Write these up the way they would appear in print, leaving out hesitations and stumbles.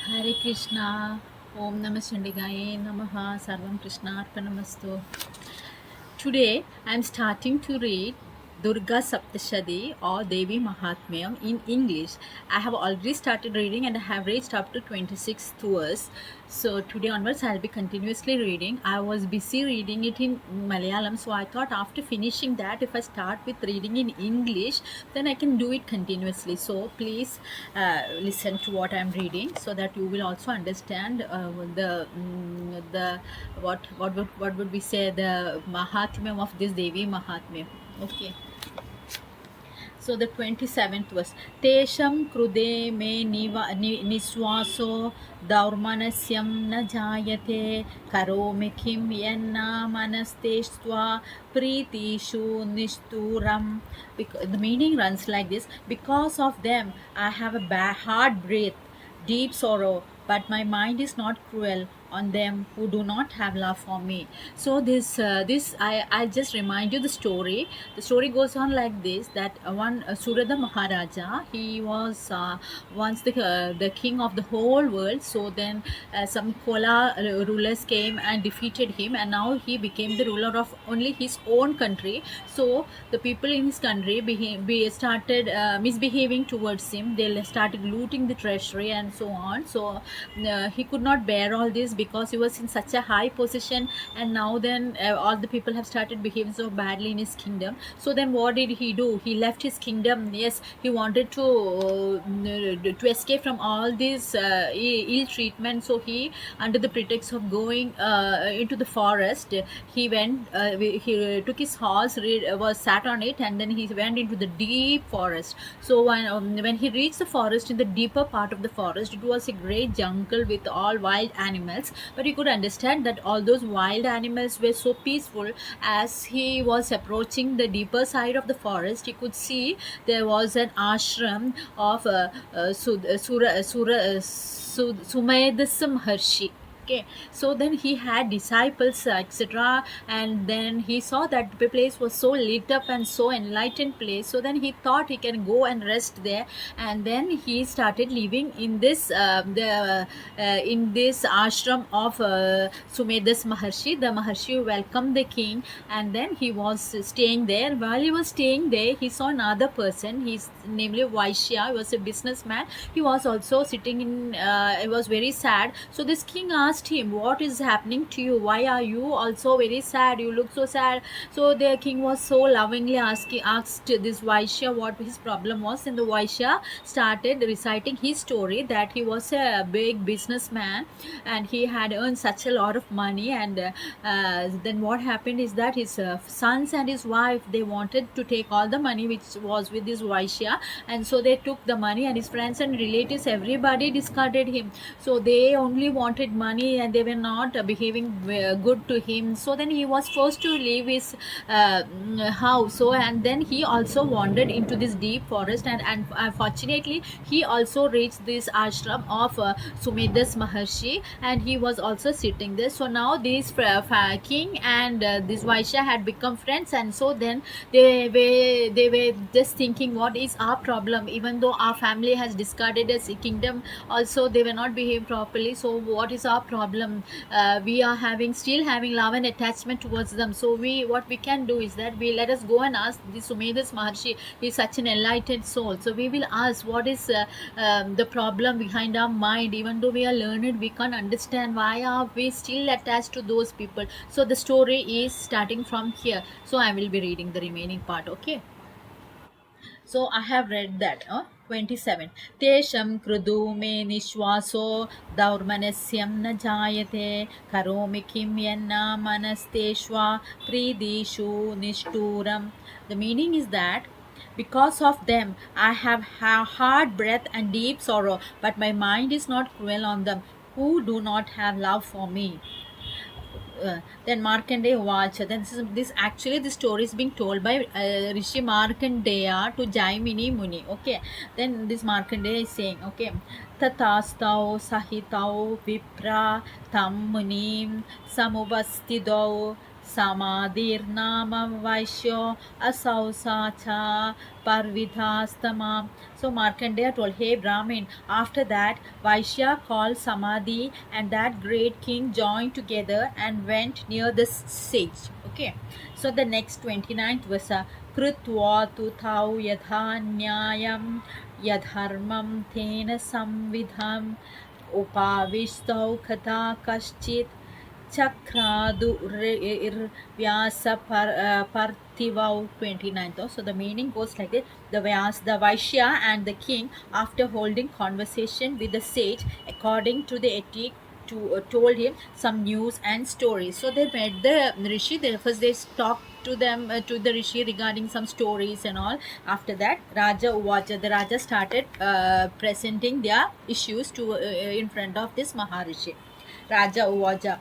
Hare Krishna, Om Namah Chandigaye Namaha, Sarvam Krishna Arpanamastu. Today I am starting to read Durga Saptashadi or Devi Mahatmyam in English. I have already started reading and I have reached up to 26 verse. So today onwards I'll be continuously reading. I was busy reading it in Malayalam, so I thought after finishing that, if I start with reading in English, then I can do it continuously. So please listen to what I'm reading so that you will also understand the what would we say, the Mahatmyam of this Devi Mahatmyam. Okay. So the 27th verse. Tesham krude me niswaso daurmanasyam na jayate karome kim yenna manasteshva pritishu nishturam. The meaning runs like this: because of them I have a hard breath, deep sorrow, but my mind is not cruel on them who do not have love for me. So this I'll just remind you the story. The story goes on like this: that one Surada Maharaja, he was once the king of the whole world. So then some Kola rulers came and defeated him, and now he became the ruler of only his own country. So the people in his country started misbehaving towards him. They started looting the treasury and so on. So he could not bear all this because he was in such a high position, and now then all the people have started behaving so badly in his kingdom. So then what did he do? He left his kingdom. Yes, he wanted to escape from all this ill treatment. So he, under the pretext of going into the forest, he went he took his horse, was sat on it, and then he went into the deep forest. So when he reached the forest, in the deeper part of the forest, it was a great jungle with all wild animals, but he could understand that all those wild animals were so peaceful. As he was approaching the deeper side of the forest, he could see there was an ashram of Sumedasa Maharshi. Okay, so then he had disciples, etc., and then he saw that the place was so lit up and so enlightened place. So then he thought he can go and rest there, and then he started living in this in this ashram of Sumedas Maharshi. The Maharshi welcomed the king, and then he was staying there. While he was staying there, he saw another person. He's namely Vaishya. He was a businessman. He was also sitting in. He was very sad. So this king asked him, what is happening to you? Why are you also very sad? You look so sad. So the king was so lovingly asked this Vaishya what his problem was, and the Vaishya started reciting his story, that he was a big businessman and he had earned such a lot of money, and then what happened is that his sons and his wife, they wanted to take all the money which was with this Vaishya, and so they took the money, and his friends and relatives, everybody discarded him. So they only wanted money and they were not behaving good to him. So then he was forced to leave his house. So and then he also wandered into this deep forest, and fortunately he also reached this ashram of Sumedas Maharshi, and he was also sitting there. So now this king and this Vaishya had become friends, and so then they were just thinking, what is our problem? Even though our family has discarded us kingdom, also they were not behaving properly. So what is our problem? We are still having love and attachment towards them. So what we can do is that we let us go and ask this Sumedas Maharshi. He is such an enlightened soul. So we will ask what is the problem behind our mind. Even though we are learned, we can't understand why are we still attached to those people. So the story is starting from here. So I will be reading the remaining part. Okay. So I have read that. 27. Tesham krudu me nishwaso daurmanasyam na jayate karomi kim yenna manasteshva pridishu nishturam. The meaning is that because of them I have hard breath and deep sorrow, but my mind is not cruel on them who do not have love for me. Then Markandeya watch. Then this actually the story is being told by Rishi Markandeya to Jaimini Muni. Okay. Then this Markandeya is saying, okay, Tatastao Sahitao Vipra Tam Munim Samuvastidao Samadhirnama Vaishyo Asau Sacha Parvidhastama. So Markandeya told, hey Brahmin, after that Vaishya called Samadhi and that great king joined together and went near the sage. Okay, so the next 29th verse, Krutva tu thau yadha nyayam yadharmam tena samvidham upavistau katha kaschit Chakradu Vyasa Parthivau 29th. So the meaning goes like this. The Vaishya and the king, after holding conversation with the sage according to the etiquette, told him some news and stories. So they met the Rishi. First they talked to them to the Rishi regarding some stories and all. After that, Raja Uvacha, the Raja started presenting their issues to in front of this Maharishi. Raja Uvacha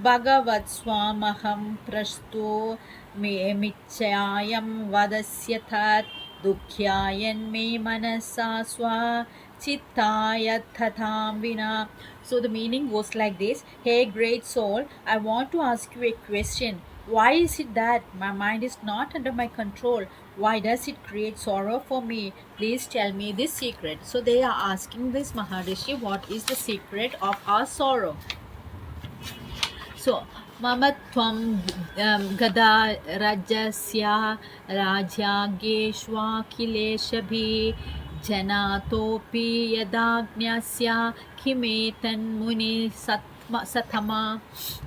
भगवत्स्वामहं प्रस्तु मिच्छायं वदस्य तत् दुःख्यायन्मे मनसा चित्ताय तथां विना. So the meaning goes like this. Hey great soul, I want to ask you a question. Why is it that my mind is not under my control? Why does it create sorrow for me? Please tell me this secret. So they are asking this Maharishi, what is the secret of our sorrow? So, Mama Tvam Gada Rajasya Rajyageshwa Kileshabhi Janatopi Yadagnyasya Kimetan Muni Satama.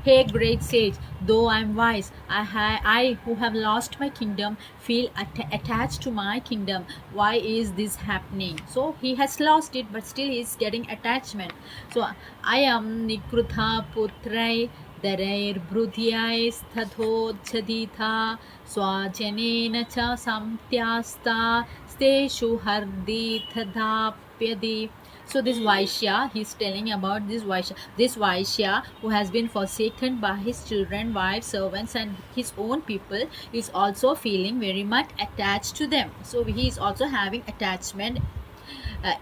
Hey great sage, though I am wise, I who have lost my kingdom feel attached to my kingdom. Why is this happening? So he has lost it, but still he is getting attachment. So I am Nikrutha Putrai Darairbrudhyaistathodchaditha Swajanena cha samtyasta steshu hardithadapyadi. So this Vaishya, he is telling about this Vaishya who has been forsaken by his children, wives, servants and his own people, is also feeling very much attached to them. So he is also having attachment.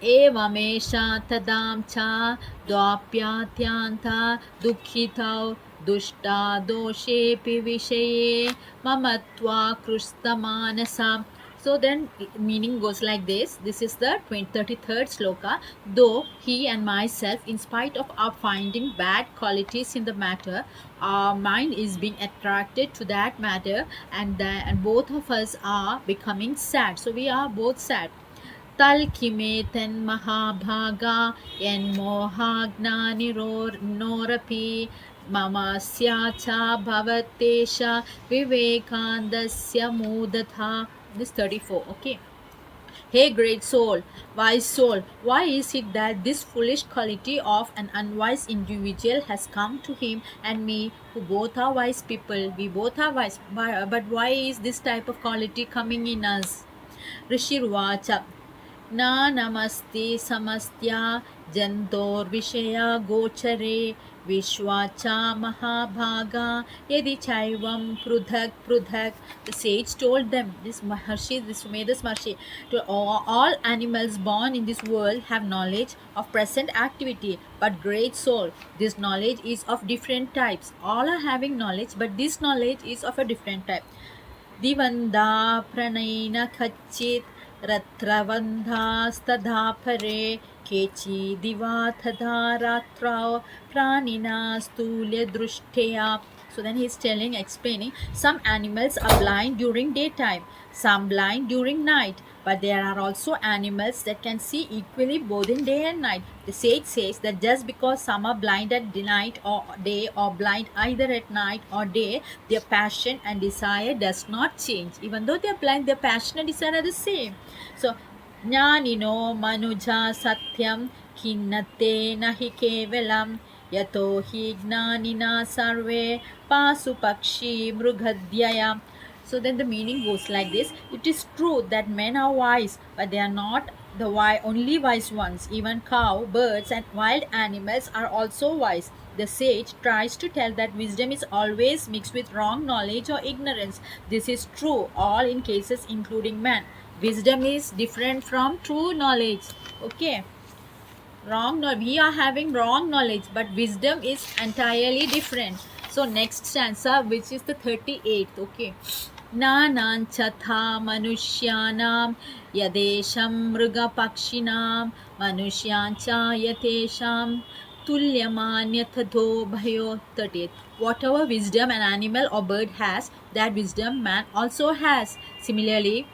Evamesha tadam cha dvapyatyanta dukhitau dushta doshepi vishaye mamatva krustamanasa. So then meaning goes like this. This is the 33rd sloka. Though he and myself, in spite of our finding bad qualities in the matter, our mind is being attracted to that matter, and both of us are becoming sad. So we are both sad. Talkimetan Mahabhaga en Mohagnani Norapi Mamasya cha Bhavatesha Vivekandasya Mudatha. This 34. Okay. Hey great soul, wise soul, why is it that this foolish quality of an unwise individual has come to him and me, who both are wise people? We both are wise, but why is this type of quality coming in us? Rishi Ruvacha Na namasti samastya jantor vishaya gochare vishwacha mahabhaga yadi chaivam prudhak. The sage told them, this Sumedas Maharshi, to all animals born in this world have knowledge of present activity, but great soul, this knowledge is of different types. All are having knowledge, but this knowledge is of a different type. Divanda pranaina khachit Ratravandhastadhapare Kechi Divathada Ratrao Pranina Stulya Drushtheya. So then he is explaining, some animals are blind during daytime, some blind during night, but there are also animals that can see equally both in day and night. The sage says that just because some are blind at night or day, or blind either at night or day, their passion and desire does not change. Even though they are blind, their passion and desire are the same. So Jnanino Manuja Satyam Kinnate Nahi Kevalam Yato hi Gnanina Sarve Pasupakshi Mrugadhyaya. So then the meaning goes like this. It is true that men are wise, but they are not the only wise ones. Even cow, birds and wild animals are also wise. The sage tries to tell that wisdom is always mixed with wrong knowledge or ignorance. This is true all in cases including man. Wisdom is different from true knowledge. Okay. We are having wrong knowledge, but wisdom is entirely different. So next stanza, which is the 38th. Okay. नानां तथा मनुष्याणां यदेशं मृगपक्षिणां मनुष्यां च यतेषां तुल्यमान्यथो भयो. 30th. Whatever wisdom an animal or bird has, that wisdom man also has. Similarly,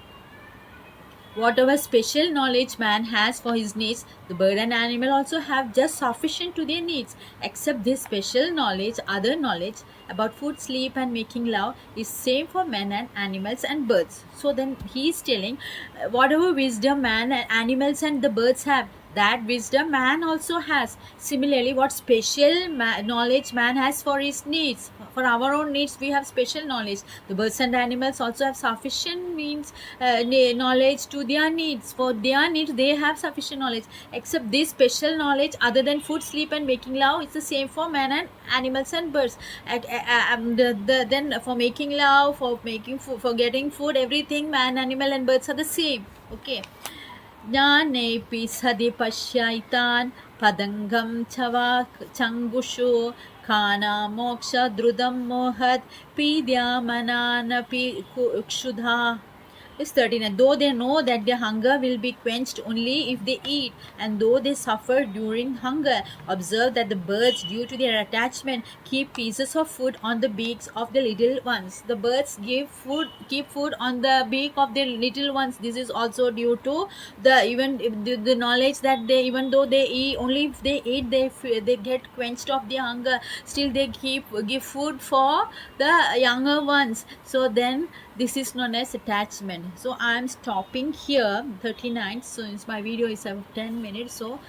whatever special knowledge man has for his needs, the bird and animal also have just sufficient to their needs. Except this special knowledge, other knowledge about food, sleep, and making love is same for men and animals and birds. So then he is telling, whatever wisdom man and animals and the birds have, that wisdom man also has. Similarly, what special knowledge man has for his needs, for our own needs, we have special knowledge. The birds and animals also have sufficient means knowledge to their needs. For their needs, they have sufficient knowledge. Except this special knowledge, other than food, sleep, and making love, it's the same for man and animals and birds. Then for making love, for making food, for getting food, everything, man, animal, and birds are the same. Okay. ज्ञानेऽपि सदि पश्यैतान् पदङ्गं च वा चङ्गुषो खानामोक्षद्रुतं मोहत् पीड्यामनानपि क्षुधा. Is 39. Though they know that their hunger will be quenched only if they eat, and though they suffer during hunger, observe that the birds, due to their attachment, keep pieces of food on the beaks of the little ones. The birds keep food on the beak of their little ones. This is also due to the knowledge that they, even though they eat, only if they eat, they get quenched of their hunger. Still, they give food for the younger ones. So then, this is known as attachment. So I am stopping here, 39. So my video is 10 minutes. So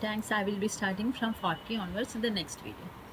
thanks. I will be starting from 40 onwards in the next video.